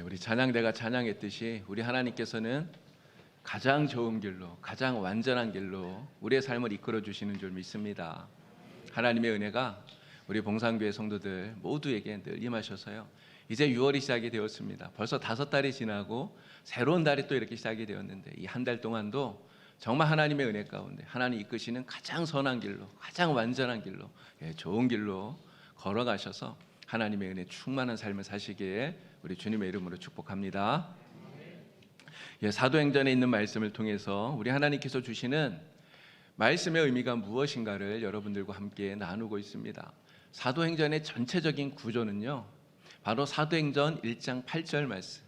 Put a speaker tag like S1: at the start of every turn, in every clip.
S1: 우리 찬양대가 찬양했듯이 우리 하나님께서는 가장 좋은 길로, 가장 완전한 길로 우리의 삶을 이끌어 주시는 줄 믿습니다. 하나님의 은혜가 우리 봉산교회 성도들 모두에게 늘 임하셔서요, 이제 6월이 시작이 되었습니다. 벌써 5달이 지나고 새로운 달이 또 이렇게 시작이 되었는데, 이 한 달 동안도 정말 하나님의 은혜 가운데 하나님 이끄시는 가장 선한 길로, 가장 완전한 길로, 좋은 길로 걸어가셔서 하나님의 은혜 충만한 삶을 사시기에 우리 주님의 이름으로 축복합니다. 사도행전에 있는 말씀을 통해서 우리 하나님께서 주시는 말씀의 의미가 무엇인가를 여러분들과 함께 나누고 있습니다. 사도행전의 전체적인 구조는요, 바로 사도행전 1장 8절 말씀,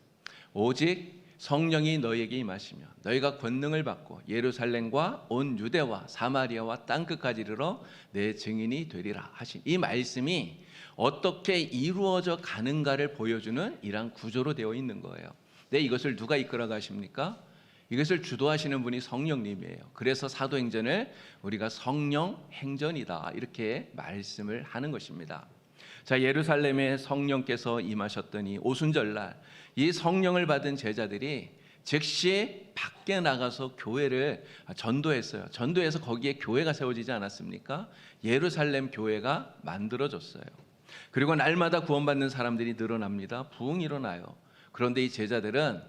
S1: 오직 성령이 너희에게 임하시며 너희가 권능을 받고 예루살렘과 온 유대와 사마리아와 땅끝까지 이르러 내 증인이 되리라 하신 이 말씀이 어떻게 이루어져 가는가를 보여주는 이러한 구조로 되어 있는 거예요. 근데 이것을 누가 이끌어 가십니까? 이것을 주도하시는 분이 성령님이에요. 그래서 사도행전을 우리가 성령 행전이다 이렇게 말씀을 하는 것입니다. 자, 예루살렘에 성령께서 임하셨더니 오순절날 이 성령을 받은 제자들이 즉시 밖에 나가서 교회를 전도했어요. 전도해서 거기에 교회가 세워지지 않았습니까? 예루살렘 교회가 만들어졌어요. 그리고 날마다 구원받는 사람들이 늘어납니다. 부흥이 일어나요. 그런데 이 제자들은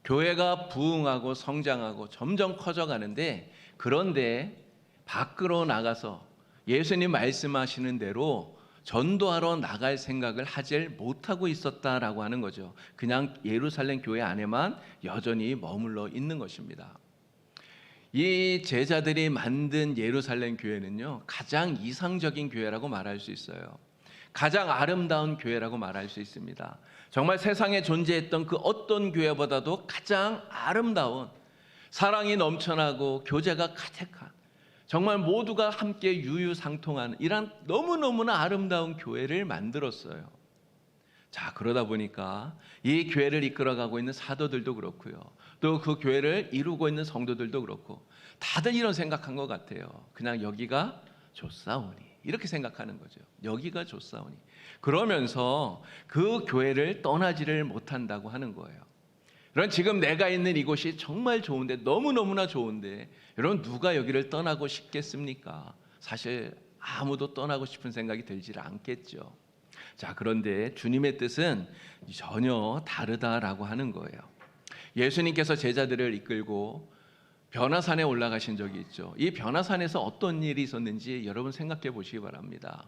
S1: 교회가 부흥하고 성장하고 점점 커져가는데, 그런데 밖으로 나가서 예수님 말씀하시는 대로 전도하러 나갈 생각을 하질 못하고 있었다라고 하는 거죠. 그냥 예루살렘 교회 안에만 여전히 머물러 있는 것입니다. 이 제자들이 만든 예루살렘 교회는요, 가장 이상적인 교회라고 말할 수 있어요. 가장 아름다운 교회라고 말할 수 있습니다. 정말 세상에 존재했던 그 어떤 교회보다도 가장 아름다운, 사랑이 넘쳐나고 교제가 가득한, 정말 모두가 함께 유유상통하는 이런 너무너무나 아름다운 교회를 만들었어요. 자, 그러다 보니까 이 교회를 이끌어가고 있는 사도들도 그렇고요, 또 그 교회를 이루고 있는 성도들도 그렇고 다들 이런 생각한 것 같아요. 그냥 여기가 좋사오니, 이렇게 생각하는 거죠. 여기가 좋사오니. 그러면서 그 교회를 떠나지를 못한다고 하는 거예요. 여러분, 지금 내가 있는 이곳이 정말 좋은데, 너무너무나 좋은데, 여러분 누가 여기를 떠나고 싶겠습니까? 사실 아무도 떠나고 싶은 생각이 들지 않겠죠. 자, 그런데 주님의 뜻은 전혀 다르다라고 하는 거예요. 예수님께서 제자들을 이끌고 변화산에 올라가신 적이 있죠. 이 변화산에서 어떤 일이 있었는지 여러분 생각해 보시기 바랍니다.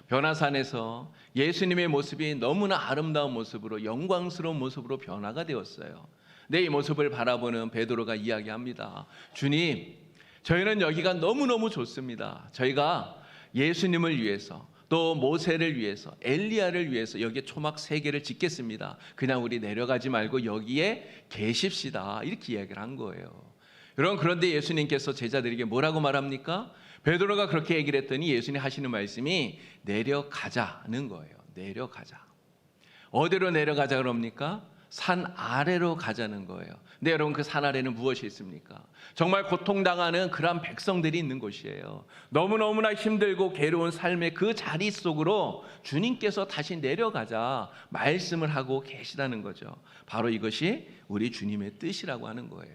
S1: 변화산에서 예수님의 모습이 너무나 아름다운 모습으로, 영광스러운 모습으로 변화가 되었어요. 근데 이 모습을 바라보는 베드로가 이야기합니다. 주님, 저희는 여기가 너무너무 좋습니다. 저희가 예수님을 위해서, 또 모세를 위해서, 엘리야를 위해서 여기에 초막 3개를 짓겠습니다. 그냥 우리 내려가지 말고 여기에 계십시다. 이렇게 이야기를 한 거예요. 여러분, 그런데 예수님께서 제자들에게 뭐라고 말합니까? 베드로가 그렇게 얘기를 했더니 예수님 하시는 말씀이 내려가자는 거예요. 내려가자. 어디로 내려가자 그럽니까? 산 아래로 가자는 거예요. 근데 여러분, 그 산 아래는 무엇이 있습니까? 정말 고통당하는 그런 백성들이 있는 곳이에요. 너무너무나 힘들고 괴로운 삶의 그 자리 속으로 주님께서 다시 내려가자 말씀을 하고 계시다는 거죠. 바로 이것이 우리 주님의 뜻이라고 하는 거예요.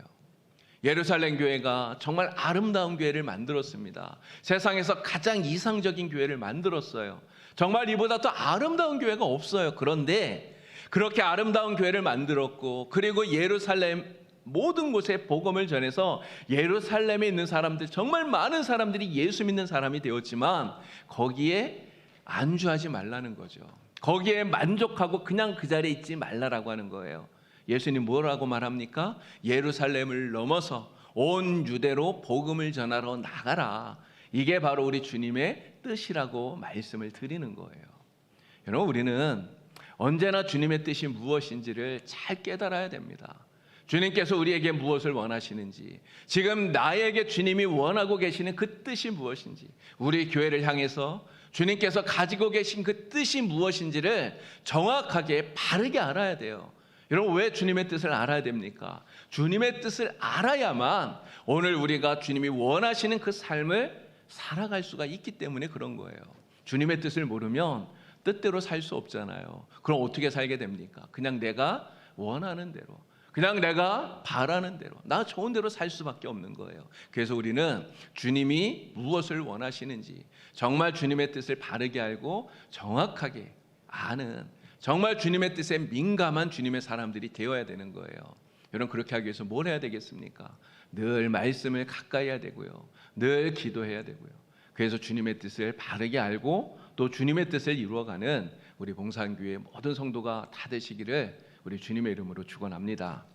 S1: 예루살렘 교회가 정말 아름다운 교회를 만들었습니다. 세상에서 가장 이상적인 교회를 만들었어요. 정말 이보다 더 아름다운 교회가 없어요. 그런데 그렇게 아름다운 교회를 만들었고, 그리고 예루살렘 모든 곳에 복음을 전해서 예루살렘에 있는 사람들, 정말 많은 사람들이 예수 믿는 사람이 되었지만 거기에 안주하지 말라는 거죠. 거기에 만족하고 그냥 그 자리에 있지 말라라고 하는 거예요. 예수님 뭐라고 말합니까? 예루살렘을 넘어서 온 유대로 복음을 전하러 나가라. 이게 바로 우리 주님의 뜻이라고 말씀을 드리는 거예요. 여러분, 우리는 언제나 주님의 뜻이 무엇인지를 잘 깨달아야 됩니다. 주님께서 우리에게 무엇을 원하시는지, 지금 나에게 주님이 원하고 계시는 그 뜻이 무엇인지, 우리 교회를 향해서 주님께서 가지고 계신 그 뜻이 무엇인지를 정확하게 바르게 알아야 돼요. 여러분, 왜 주님의 뜻을 알아야 됩니까? 주님의 뜻을 알아야만 오늘 우리가 주님이 원하시는 그 삶을 살아갈 수가 있기 때문에 그런 거예요. 주님의 뜻을 모르면 뜻대로 살 수 없잖아요. 그럼 어떻게 살게 됩니까? 그냥 내가 원하는 대로, 그냥 내가 바라는 대로, 나 좋은 대로 살 수밖에 없는 거예요. 그래서 우리는 주님이 무엇을 원하시는지 정말 주님의 뜻을 바르게 알고 정확하게 아는, 정말 주님의 뜻에 민감한 주님의 사람들이 되어야 되는 거예요. 여러분, 그렇게 하기 위해서 뭘 해야 되겠습니까? 늘 말씀을 가까이 해야 되고요, 늘 기도해야 되고요. 그래서 주님의 뜻을 바르게 알고 또 주님의 뜻을 이루어가는 우리 봉산교회 모든 성도가 다 되시기를 우리 주님의 이름으로 축원합니다.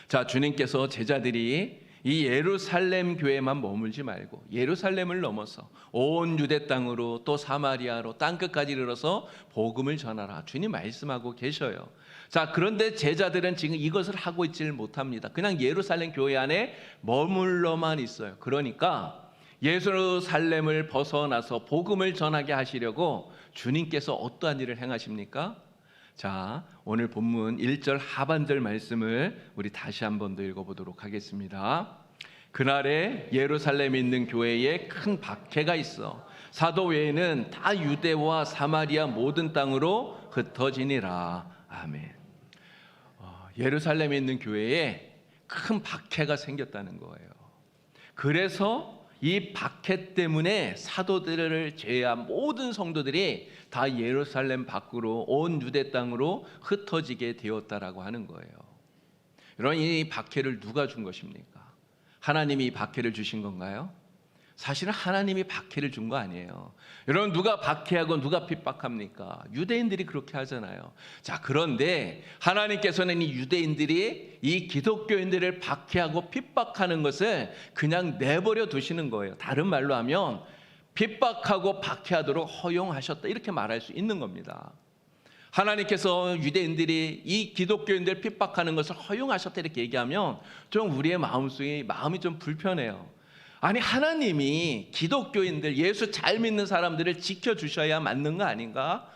S1: 자, 주님께서 제자들이 이 예루살렘 교회만 머물지 말고 예루살렘을 넘어서 온 유대 땅으로 또 사마리아로 땅끝까지 이르러서 복음을 전하라, 주님 말씀하고 계셔요. 자, 그런데 제자들은 지금 이것을 하고 있지를 못합니다. 그냥 예루살렘 교회 안에 머물러만 있어요. 그러니까 예루살렘을 벗어나서 복음을 전하게 하시려고 주님께서 어떠한 일을 행하십니까? 자, 오늘 본문 1절 하반절 말씀을 우리 다시 한 번 더 읽어보도록 하겠습니다. 그날에 예루살렘에 있는 교회에 큰 박해가 있어 사도 외에는 다 유대와 사마리아 모든 땅으로 흩어지니라. 아멘. 예루살렘에 있는 교회에 큰 박해가 생겼다는 거예요. 그래서 이 박해 때문에 사도들을 제외한 모든 성도들이 다 예루살렘 밖으로 온 유대 땅으로 흩어지게 되었다라고 하는 거예요. 여러분, 이 박해를 누가 준 것입니까? 하나님이 이 박해를 주신 건가요? 사실은 하나님이 박해를 준 거 아니에요. 여러분, 누가 박해하고 누가 핍박합니까? 유대인들이 그렇게 하잖아요. 자, 그런데 하나님께서는 이 유대인들이 이 기독교인들을 박해하고 핍박하는 것을 그냥 내버려 두시는 거예요. 다른 말로 하면 핍박하고 박해하도록 허용하셨다, 이렇게 말할 수 있는 겁니다. 하나님께서 유대인들이 이 기독교인들 핍박하는 것을 허용하셨다 이렇게 얘기하면 좀 우리의 마음이 좀 불편해요. 아니, 하나님이 기독교인들, 예수 잘 믿는 사람들을 지켜주셔야 맞는 거 아닌가?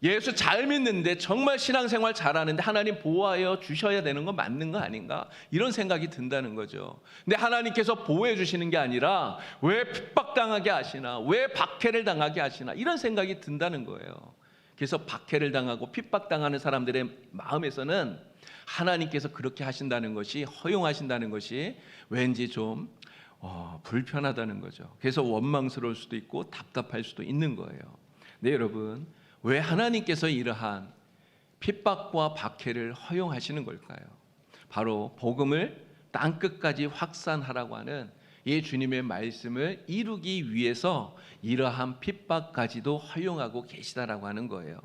S1: 예수 잘 믿는데 정말 신앙생활 잘하는데 하나님 보호하여 주셔야 되는 거 맞는 거 아닌가? 이런 생각이 든다는 거죠. 근데 하나님께서 보호해 주시는 게 아니라 왜 핍박당하게 하시나? 왜 박해를 당하게 하시나? 이런 생각이 든다는 거예요. 그래서 박해를 당하고 핍박당하는 사람들의 마음에서는 하나님께서 그렇게 하신다는 것이, 허용하신다는 것이 왠지 좀 불편하다는 거죠. 그래서 원망스러울 수도 있고 답답할 수도 있는 거예요. 네, 여러분, 왜 하나님께서 이러한 핍박과 박해를 허용하시는 걸까요? 바로 복음을 땅끝까지 확산하라고 하는 이 주님의 말씀을 이루기 위해서 이러한 핍박까지도 허용하고 계시다라고 하는 거예요.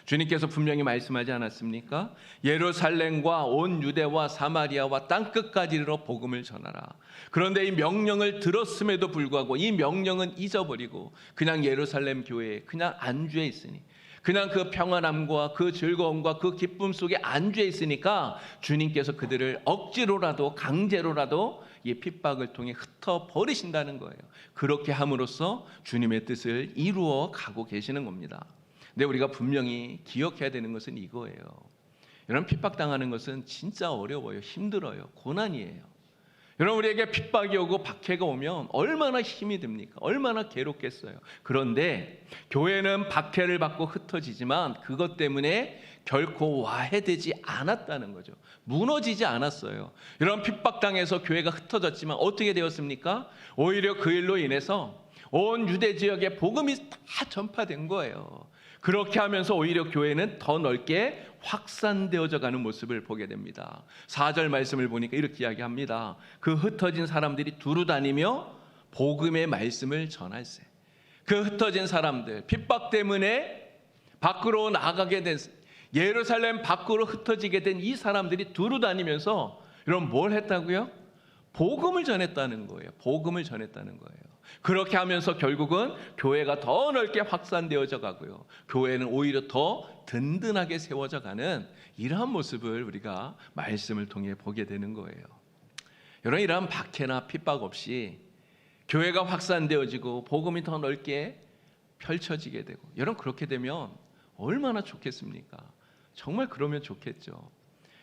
S1: 주님께서 분명히 말씀하지 않았습니까? 예루살렘과 온 유대와 사마리아와 땅끝까지 이르러 복음을 전하라. 그런데 이 명령을 들었음에도 불구하고 이 명령은 잊어버리고 그냥 예루살렘 교회에 그냥 안주해 있으니, 그냥 그 평안함과 그 즐거움과 그 기쁨 속에 안주해 있으니까 주님께서 그들을 억지로라도 강제로라도 이 핍박을 통해 흩어버리신다는 거예요. 그렇게 함으로써 주님의 뜻을 이루어 가고 계시는 겁니다. 근데 우리가 분명히 기억해야 되는 것은 이거예요. 여러분, 핍박당하는 것은 진짜 어려워요. 힘들어요. 고난이에요. 여러분, 우리에게 핍박이 오고 박해가 오면 얼마나 힘이 듭니까? 얼마나 괴롭겠어요. 그런데 교회는 박해를 받고 흩어지지만 그것 때문에 결코 와해되지 않았다는 거죠. 무너지지 않았어요. 이런 핍박당해서 교회가 흩어졌지만 어떻게 되었습니까? 오히려 그 일로 인해서 온 유대 지역에 복음이 다 전파된 거예요. 그렇게 하면서 오히려 교회는 더 넓게 확산되어져 가는 모습을 보게 됩니다. 4절 말씀을 보니까 이렇게 이야기합니다. 그 흩어진 사람들이 두루 다니며 복음의 말씀을 전할세. 그 흩어진 사람들, 핍박 때문에 밖으로 나가게 된, 예루살렘 밖으로 흩어지게 된 이 사람들이 두루 다니면서 여러분 뭘 했다고요? 복음을 전했다는 거예요. 복음을 전했다는 거예요. 그렇게 하면서 결국은 교회가 더 넓게 확산되어져 가고요, 교회는 오히려 더 든든하게 세워져 가는 이러한 모습을 우리가 말씀을 통해 보게 되는 거예요. 여러분, 이러한 박해나 핍박 없이 교회가 확산되어지고 복음이 더 넓게 펼쳐지게 되고, 여러분 그렇게 되면 얼마나 좋겠습니까? 정말 그러면 좋겠죠.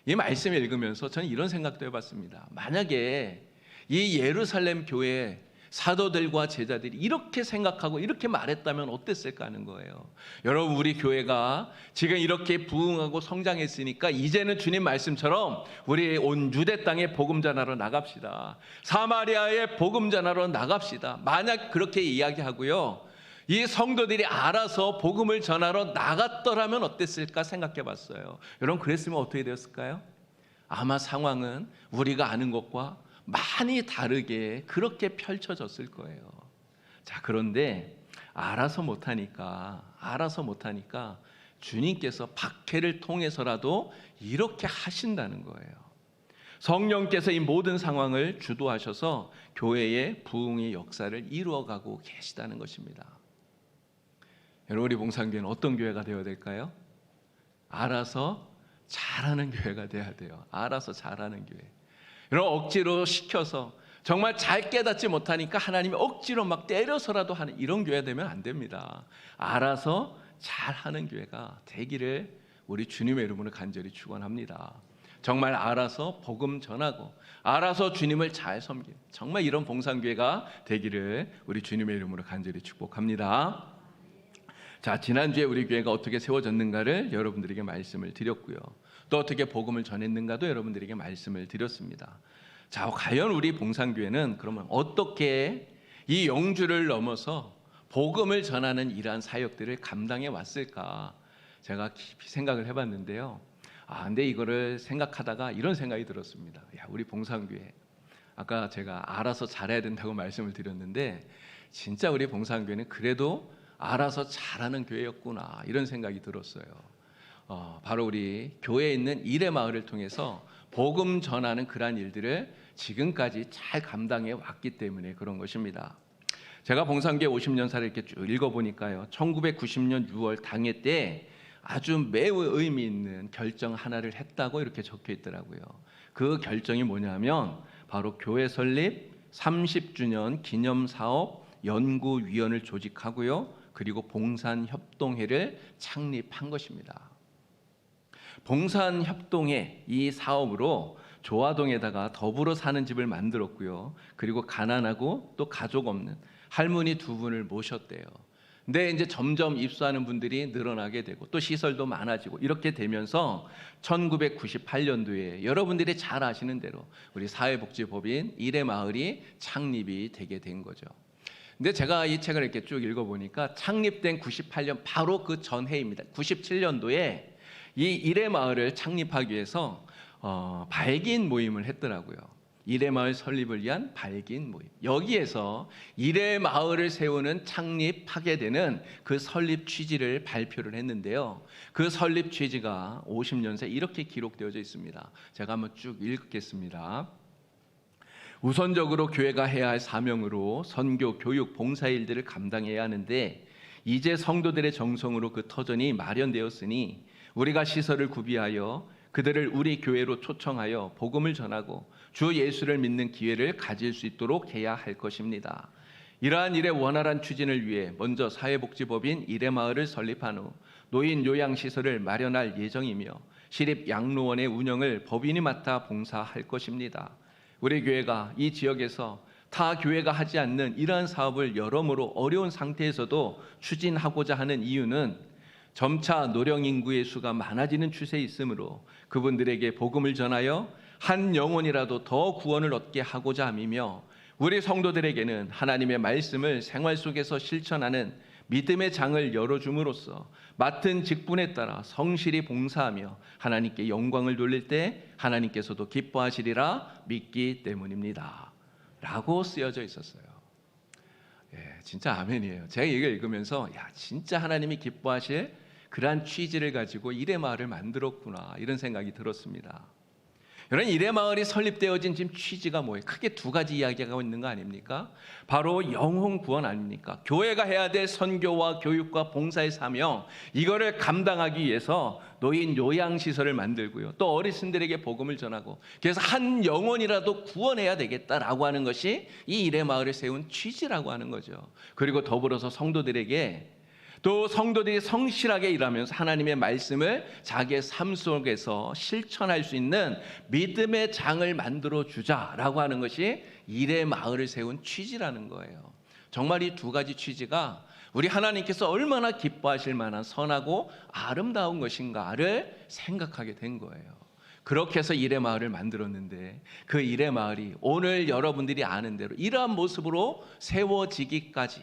S1: 이 말씀을 읽으면서 저는 이런 생각도 해봤습니다. 만약에 이 예루살렘 교회에 사도들과 제자들이 이렇게 생각하고 이렇게 말했다면 어땠을까 하는 거예요. 여러분, 우리 교회가 지금 이렇게 부흥하고 성장했으니까 이제는 주님 말씀처럼 우리 온 유대 땅에 복음 전하러 나갑시다. 사마리아에 복음 전하러 나갑시다. 만약 그렇게 이야기하고요, 이 성도들이 알아서 복음을 전하러 나갔더라면 어땠을까 생각해 봤어요. 여러분, 그랬으면 어떻게 되었을까요? 아마 상황은 우리가 아는 것과 많이 다르게 그렇게 펼쳐졌을 거예요. 자, 그런데 알아서 못하니까 주님께서 박해를 통해서라도 이렇게 하신다는 거예요. 성령께서 이 모든 상황을 주도하셔서 교회의 부흥의 역사를 이루어가고 계시다는 것입니다. 여러분, 우리 봉산교회는 어떤 교회가 되어야 될까요? 알아서 잘하는 교회가 돼야 돼요. 알아서 잘하는 교회. 여러분, 억지로 시켜서 정말 잘 깨닫지 못하니까 하나님이 억지로 막 때려서라도 하는 이런 교회 되면 안 됩니다. 알아서 잘하는 교회가 되기를 우리 주님의 이름으로 간절히 축원합니다. 정말 알아서 복음 전하고 알아서 주님을 잘 섬기는 정말 이런 봉산교회가 되기를 우리 주님의 이름으로 간절히 축복합니다. 자, 지난주에 우리 교회가 어떻게 세워졌는가를 여러분들에게 말씀을 드렸고요. 또 어떻게 복음을 전했는가도 여러분들에게 말씀을 드렸습니다. 자, 과연 우리 봉산교회는 그러면 어떻게 이 영주를 넘어서 복음을 전하는 이러한 사역들을 감당해 왔을까? 제가 깊이 생각을 해봤는데요. 근데 이거를 생각하다가 이런 생각이 들었습니다. 야, 우리 봉산교회, 아까 제가 알아서 잘해야 된다고 말씀을 드렸는데 진짜 우리 봉산교회는 그래도 알아서 잘하는 교회였구나, 이런 생각이 들었어요. 바로 우리 교회에 있는 일의 마을을 통해서 복음 전하는 그러한 일들을 지금까지 잘 감당해 왔기 때문에 그런 것입니다. 제가 봉산교회 50년사를 이렇게 쭉 읽어보니까요, 1990년 6월 당회 때 아주 매우 의미 있는 결정 하나를 했다고 이렇게 적혀 있더라고요. 그 결정이 뭐냐면 바로 교회 설립 30주년 기념사업 연구위원을 조직하고요, 그리고 봉산협동회를 창립한 것입니다. 봉산협동회 이 사업으로 조화동에다가 더불어 사는 집을 만들었고요, 그리고 가난하고 또 가족 없는 할머니 2분을 모셨대요. 근데 이제 점점 입소하는 분들이 늘어나게 되고 또 시설도 많아지고 이렇게 되면서 1998년도에 여러분들이 잘 아시는 대로 우리 사회복지법인 일의 마을이 창립이 되게 된 거죠. 근데 제가 이 책을 이렇게 쭉 읽어보니까 창립된 98년 바로 그 전해입니다. 97년도에 이 일의 마을을 창립하기 위해서 발기인 모임을 했더라고요. 일의 마을 설립을 위한 발기인 모임. 여기에서 일의 마을을 세우는 창립하게 되는 그 설립 취지를 발표를 했는데요. 그 설립 취지가 50년새 이렇게 기록되어져 있습니다. 제가 한번 쭉 읽겠습니다. 우선적으로 교회가 해야 할 사명으로 선교, 교육, 봉사 일들을 감당해야 하는데 이제 성도들의 정성으로 그 터전이 마련되었으니 우리가 시설을 구비하여 그들을 우리 교회로 초청하여 복음을 전하고 주 예수를 믿는 기회를 가질 수 있도록 해야 할 것입니다. 이러한 일의 원활한 추진을 위해 먼저 사회복지법인 일의 마을을 설립한 후 노인 요양시설을 마련할 예정이며 시립 양로원의 운영을 법인이 맡아 봉사할 것입니다. 우리 교회가 이 지역에서 타 교회가 하지 않는 이러한 사업을 여러모로 어려운 상태에서도 추진하고자 하는 이유는 점차 노령 인구의 수가 많아지는 추세에 있으므로 그분들에게 복음을 전하여 한 영혼이라도 더 구원을 얻게 하고자 함이며 우리 성도들에게는 하나님의 말씀을 생활 속에서 실천하는 믿음의 장을 열어줌으로써 맡은 직분에 따라 성실히 봉사하며 하나님께 영광을 돌릴 때 하나님께서도 기뻐하시리라 믿기 때문입니다. 라고 쓰여져 있었어요. 진짜 아멘이에요. 제가 이걸 읽으면서 진짜 하나님이 기뻐하실 그러한 취지를 가지고 일의 마을을 만들었구나, 이런 생각이 들었습니다. 여러분, 일의 마을이 설립되어진 지금 취지가 뭐예요? 크게 2가지 이야기하고 있는 거 아닙니까? 바로 영혼 구원 아닙니까? 교회가 해야 될 선교와 교육과 봉사의 사명, 이거를 감당하기 위해서 노인 요양시설을 만들고요, 또 어르신들에게 복음을 전하고, 그래서 한 영혼이라도 구원해야 되겠다라고 하는 것이 이 일의 마을을 세운 취지라고 하는 거죠. 그리고 더불어서 성도들에게 또 성도들이 성실하게 일하면서 하나님의 말씀을 자기의 삶 속에서 실천할 수 있는 믿음의 장을 만들어 주자라고 하는 것이 일의 마을을 세운 취지라는 거예요. 정말 이 두 가지 취지가 우리 하나님께서 얼마나 기뻐하실 만한 선하고 아름다운 것인가를 생각하게 된 거예요. 그렇게 해서 일의 마을을 만들었는데 그 일의 마을이 오늘 여러분들이 아는 대로 이러한 모습으로 세워지기까지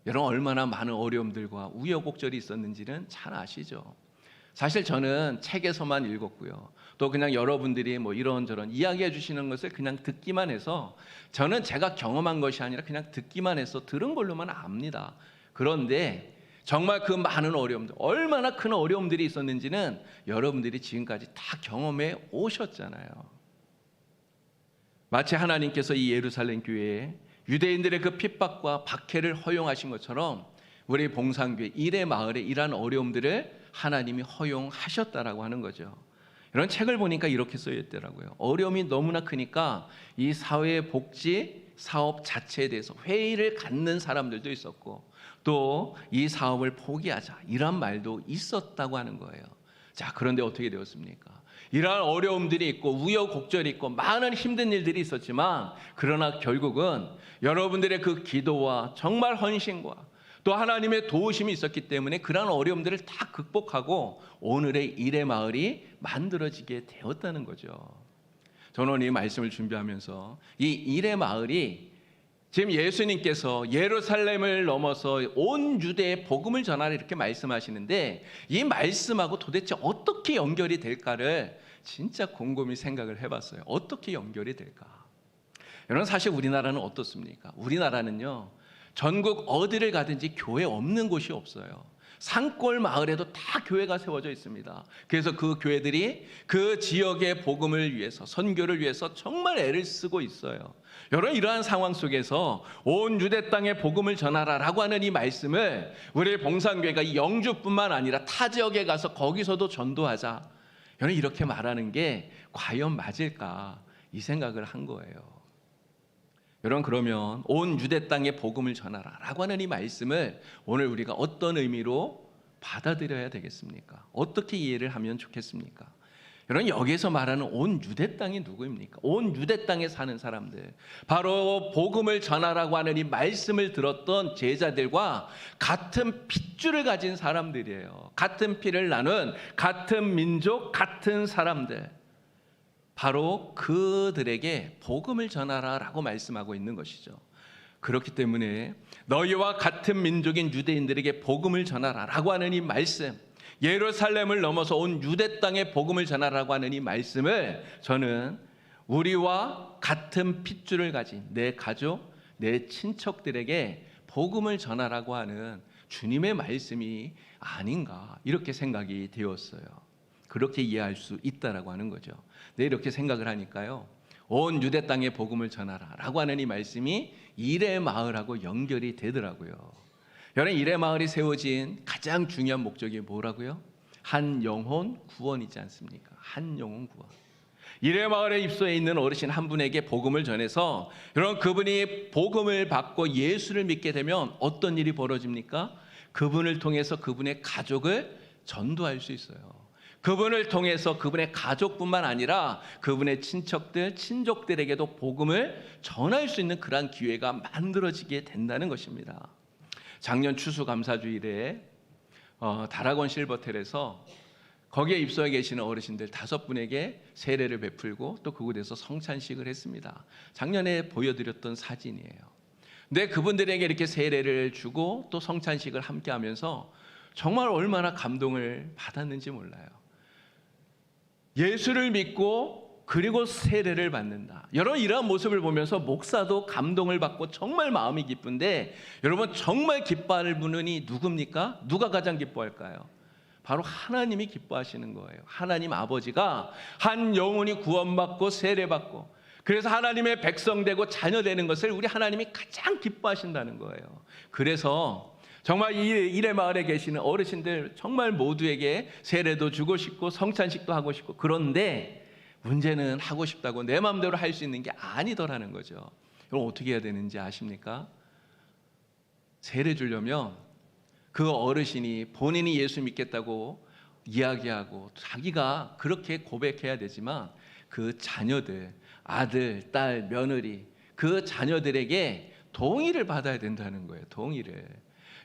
S1: 여러분 얼마나 많은 어려움들과 우여곡절이 있었는지는 잘 아시죠. 사실 저는 책에서만 읽었고요. 또 그냥 여러분들이 뭐 이런저런 이야기해 주시는 것을 그냥 듣기만 해서 저는 제가 경험한 것이 아니라 그냥 듣기만 해서 들은 걸로만 압니다. 그런데 정말 그 많은 어려움들, 얼마나 큰 어려움들이 있었는지는 여러분들이 지금까지 다 경험해 오셨잖아요. 마치 하나님께서 이 예루살렘 교회에 유대인들의 그 핍박과 박해를 허용하신 것처럼 우리 봉산교회 일의 마을에 이러한 어려움들을 하나님이 허용하셨다라고 하는 거죠. 이런 책을 보니까 이렇게 써 있더라고요. 어려움이 너무나 크니까 이 사회복지 사업 자체에 대해서 회의를 갖는 사람들도 있었고 또 이 사업을 포기하자 이런 말도 있었다고 하는 거예요. 자, 그런데 어떻게 되었습니까? 이러한 어려움들이 있고 우여곡절이 있고 많은 힘든 일들이 있었지만 그러나 결국은 여러분들의 그 기도와 정말 헌신과 또 하나님의 도우심이 있었기 때문에 그러한 어려움들을 다 극복하고 오늘의 일의 마을이 만들어지게 되었다는 거죠. 저는 오늘 이 말씀을 준비하면서 이 일의 마을이 지금 예수님께서 예루살렘을 넘어서 온 유대에 복음을 전하라 이렇게 말씀하시는데 이 말씀하고 도대체 어떻게 연결이 될까를 진짜 곰곰이 생각을 해봤어요. 어떻게 연결이 될까? 여러분 사실 우리나라는 어떻습니까? 우리나라는요 전국 어디를 가든지 교회 없는 곳이 없어요. 산골 마을에도 다 교회가 세워져 있습니다. 그래서 그 교회들이 그 지역의 복음을 위해서 선교를 위해서 정말 애를 쓰고 있어요. 여러분 이러한 상황 속에서 온 유대 땅에 복음을 전하라라고 하는 이 말씀을 우리 봉산교회가 이 영주뿐만 아니라 타 지역에 가서 거기서도 전도하자. 여러분 이렇게 말하는 게 과연 맞을까 이 생각을 한 거예요. 여러분 그러면 온 유대 땅에 복음을 전하라라고 하는 이 말씀을 오늘 우리가 어떤 의미로 받아들여야 되겠습니까? 어떻게 이해를 하면 좋겠습니까? 여러분 여기에서 말하는 온 유대 땅이 누구입니까? 온 유대 땅에 사는 사람들, 바로 복음을 전하라고 하는 이 말씀을 들었던 제자들과 같은 핏줄을 가진 사람들이에요. 같은 피를 나눈 같은 민족, 같은 사람들, 바로 그들에게 복음을 전하라라고 말씀하고 있는 것이죠. 그렇기 때문에 너희와 같은 민족인 유대인들에게 복음을 전하라라고 하는 이 말씀, 예루살렘을 넘어서 온 유대 땅에 복음을 전하라고 하는 이 말씀을 저는 우리와 같은 핏줄을 가진 내 가족, 내 친척들에게 복음을 전하라고 하는 주님의 말씀이 아닌가 이렇게 생각이 되었어요. 그렇게 이해할 수 있다라고 하는 거죠. 네, 이렇게 생각을 하니까요. 온 유대 땅에 복음을 전하라라고 하는 이 말씀이 일의 마을하고 연결이 되더라고요. 여러분 일의 마을이 세워진 가장 중요한 목적이 뭐라고요? 한 영혼 구원이지 않습니까? 한 영혼 구원. 일의 마을에 입소해 있는 어르신 한 분에게 복음을 전해서 여러분 그분이 복음을 받고 예수를 믿게 되면 어떤 일이 벌어집니까? 그분을 통해서 그분의 가족을 전도할 수 있어요. 그분을 통해서 그분의 가족뿐만 아니라 그분의 친척들, 친족들에게도 복음을 전할 수 있는 그러한 기회가 만들어지게 된다는 것입니다. 작년 추수감사주일에 다락원 실버텔에서 거기에 입소해 계시는 어르신들 5분에게 세례를 베풀고 또 그곳에서 성찬식을 했습니다. 작년에 보여드렸던 사진이에요. 근데 그분들에게 이렇게 세례를 주고 또 성찬식을 함께 하면서 정말 얼마나 감동을 받았는지 몰라요. 예수를 믿고 그리고 세례를 받는다. 여러분 이러한 모습을 보면서 목사도 감동을 받고 정말 마음이 기쁜데 여러분 정말 기뻐할 분은 누굽니까? 누가 가장 기뻐할까요? 바로 하나님이 기뻐하시는 거예요. 하나님 아버지가 한 영혼이 구원받고 세례받고 그래서 하나님의 백성 되고 자녀 되는 것을 우리 하나님이 가장 기뻐하신다는 거예요. 그래서 정말 이 일의 마을에 계시는 어르신들 정말 모두에게 세례도 주고 싶고 성찬식도 하고 싶고 그런데 문제는 하고 싶다고 내 마음대로 할 수 있는 게 아니더라는 거죠. 그럼 어떻게 해야 되는지 아십니까? 세례 주려면 그 어르신이 본인이 예수 믿겠다고 이야기하고 자기가 그렇게 고백해야 되지만 그 자녀들, 아들, 딸, 며느리, 그 자녀들에게 동의를 받아야 된다는 거예요. 동의를.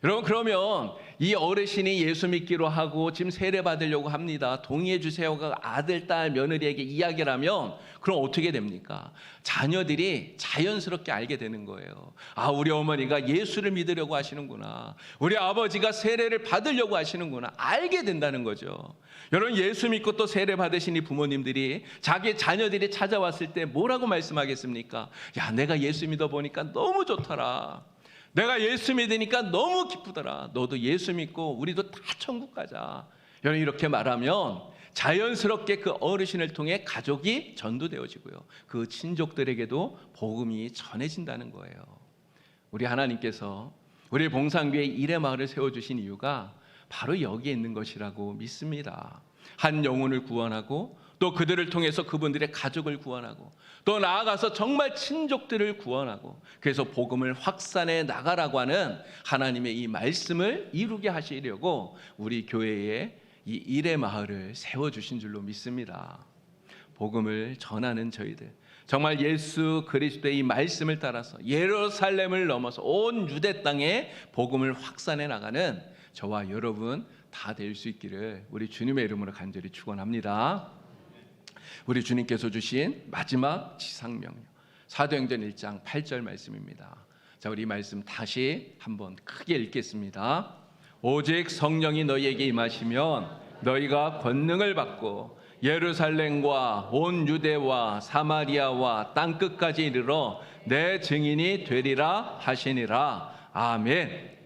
S1: 여러분, 그러면 이 어르신이 예수 믿기로 하고 지금 세례 받으려고 합니다. 동의해 주세요가 아들, 딸, 며느리에게 이야기를 하면 그럼 어떻게 됩니까? 자녀들이 자연스럽게 알게 되는 거예요. 아, 우리 어머니가 예수를 믿으려고 하시는구나. 우리 아버지가 세례를 받으려고 하시는구나. 알게 된다는 거죠. 여러분, 예수 믿고 또 세례 받으신 이 부모님들이 자기 자녀들이 찾아왔을 때 뭐라고 말씀하겠습니까? 야, 내가 예수 믿어 보니까 너무 좋더라. 내가 예수 믿으니까 너무 기쁘더라. 너도 예수 믿고 우리도 다 천국 가자. 여러분, 이렇게 말하면 자연스럽게 그 어르신을 통해 가족이 전도되어지고요. 그 친족들에게도 복음이 전해진다는 거예요. 우리 하나님께서 우리 봉상교회 일의 마을을 세워주신 이유가 바로 여기에 있는 것이라고 믿습니다. 한 영혼을 구원하고 또 그들을 통해서 그분들의 가족을 구원하고 또 나아가서 정말 친족들을 구원하고 그래서 복음을 확산해 나가라고 하는 하나님의 이 말씀을 이루게 하시려고 우리 교회에 이 일의 마을을 세워주신 줄로 믿습니다. 복음을 전하는 저희들, 정말 예수 그리스도의 이 말씀을 따라서 예루살렘을 넘어서 온 유대 땅에 복음을 확산해 나가는 저와 여러분 다 될 수 있기를 우리 주님의 이름으로 간절히 축원합니다. 우리 주님께서 주신 마지막 지상명령, 사도행전 1장 8절 말씀입니다. 자, 우리 말씀 다시 한번 크게 읽겠습니다. 오직 성령이 너희에게 임하시면 너희가 권능을 받고 예루살렘과 온 유대와 사마리아와 땅끝까지 이르러 내 증인이 되리라 하시니라. 아멘.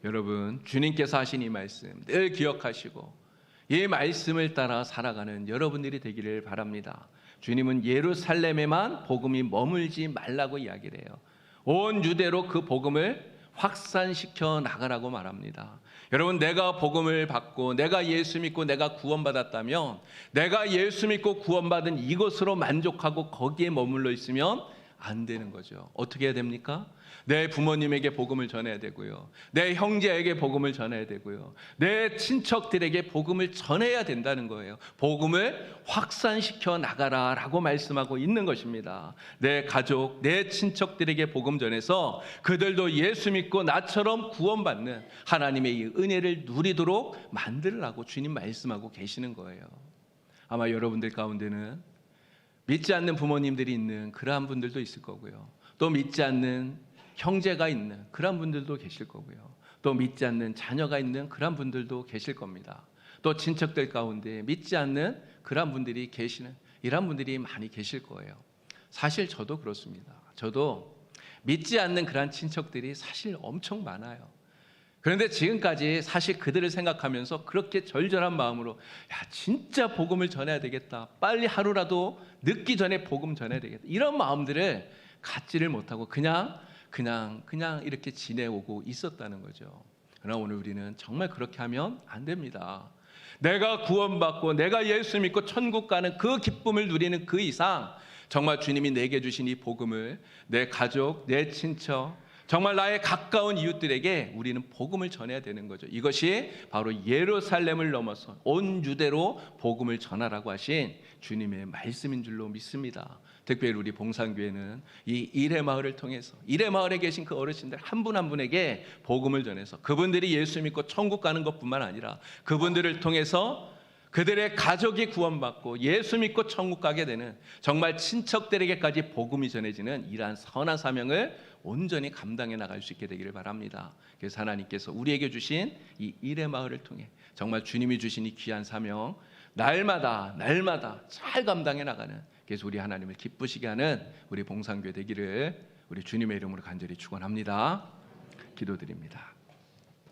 S1: 여러분, 주님께서 하신 이 말씀 늘 기억하시고 이 말씀을 따라 살아가는 여러분들이 되기를 바랍니다. 주님은 예루살렘에만 복음이 머물지 말라고 이야기를 해요. 온 유대로 그 복음을 확산시켜 나가라고 말합니다. 여러분, 내가 복음을 받고 내가 예수 믿고 내가 구원받았다면 내가 예수 믿고 구원받은 이것으로 만족하고 거기에 머물러 있으면 안 되는 거죠. 어떻게 해야 됩니까? 내 부모님에게 복음을 전해야 되고요. 내 형제에게 복음을 전해야 되고요. 내 친척들에게 복음을 전해야 된다는 거예요. 복음을 확산시켜 나가라라고 말씀하고 있는 것입니다. 내 가족, 내 친척들에게 복음 전해서 그들도 예수 믿고 나처럼 구원받는 하나님의 이 은혜를 누리도록 만들라고 주님 말씀하고 계시는 거예요. 아마 여러분들 가운데는 믿지 않는 부모님들이 있는 그러한 분들도 있을 거고요. 또 믿지 않는 형제가 있는 그러한 분들도 계실 거고요. 또 믿지 않는 자녀가 있는 그러한 분들도 계실 겁니다. 또 친척들 가운데 믿지 않는 그러한 분들이 계시는 이러한 분들이 많이 계실 거예요. 사실 저도 그렇습니다. 저도 믿지 않는 그러한 친척들이 사실 엄청 많아요. 그런데 지금까지 사실 그들을 생각하면서 그렇게 절절한 마음으로 야, 진짜 복음을 전해야 되겠다. 빨리 하루라도 늦기 전에 복음 전해야 되겠다. 이런 마음들을 갖지를 못하고 그냥 이렇게 지내오고 있었다는 거죠. 그러나 오늘 우리는 정말 그렇게 하면 안 됩니다. 내가 구원받고 내가 예수 믿고 천국 가는 그 기쁨을 누리는 그 이상 정말 주님이 내게 주신 이 복음을 내 가족, 내 친척, 정말 나의 가까운 이웃들에게 우리는 복음을 전해야 되는 거죠. 이것이 바로 예루살렘을 넘어서 온 유대로 복음을 전하라고 하신 주님의 말씀인 줄로 믿습니다. 특별히 우리 봉상교회는 이 일의 마을을 통해서 일의 마을에 계신 그 어르신들 한 분 한 분에게 복음을 전해서 그분들이 예수 믿고 천국 가는 것뿐만 아니라 그분들을 통해서 그들의 가족이 구원받고 예수 믿고 천국 가게 되는 정말 친척들에게까지 복음이 전해지는 이러한 선한 사명을 온전히 감당해 나갈 수 있게 되기를 바랍니다. 그래서 하나님께서 우리에게 주신 이 일의 마을을 통해 정말 주님이 주신 이 귀한 사명 날마다 잘 감당해 나가는, 그래서 우리 하나님을 기쁘시게 하는 우리 봉상교회 되기를 우리 주님의 이름으로 간절히 축원합니다. 기도드립니다.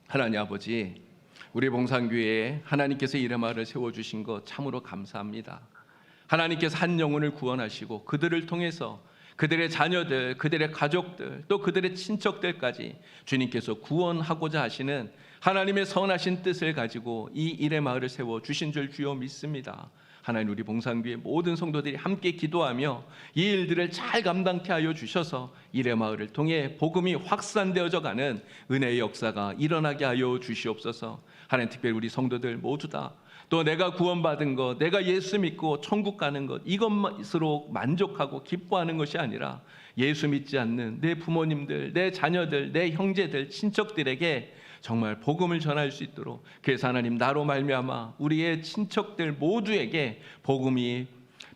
S1: 하나님 아버지, 우리 봉상교회에 하나님께서 일의 마을을 세워주신 것 참으로 감사합니다. 하나님께서 한 영혼을 구원하시고 그들을 통해서 그들의 자녀들, 그들의 가족들, 또 그들의 친척들까지 주님께서 구원하고자 하시는 하나님의 선하신 뜻을 가지고 이 일의 마을을 세워주신 줄 주여 믿습니다. 하나님, 우리 봉상교회 모든 성도들이 함께 기도하며 이 일들을 잘 감당케 하여 주셔서 이레마을을 통해 복음이 확산되어져 가는 은혜의 역사가 일어나게 하여 주시옵소서. 하나님, 특별히 우리 성도들 모두 다 또 내가 구원받은 것, 내가 예수 믿고 천국 가는 것, 이것으로 만족하고 기뻐하는 것이 아니라 예수 믿지 않는 내 부모님들, 내 자녀들, 내 형제들, 친척들에게 정말 복음을 전할 수 있도록, 그래서 하나님, 나로 말미암아 우리의 친척들 모두에게 복음이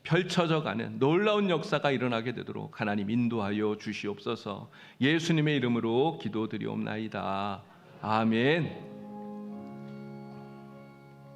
S1: 펼쳐져 가는 놀라운 역사가 일어나게 되도록 하나님 인도하여 주시옵소서. 예수님의 이름으로 기도드리옵나이다. 아멘.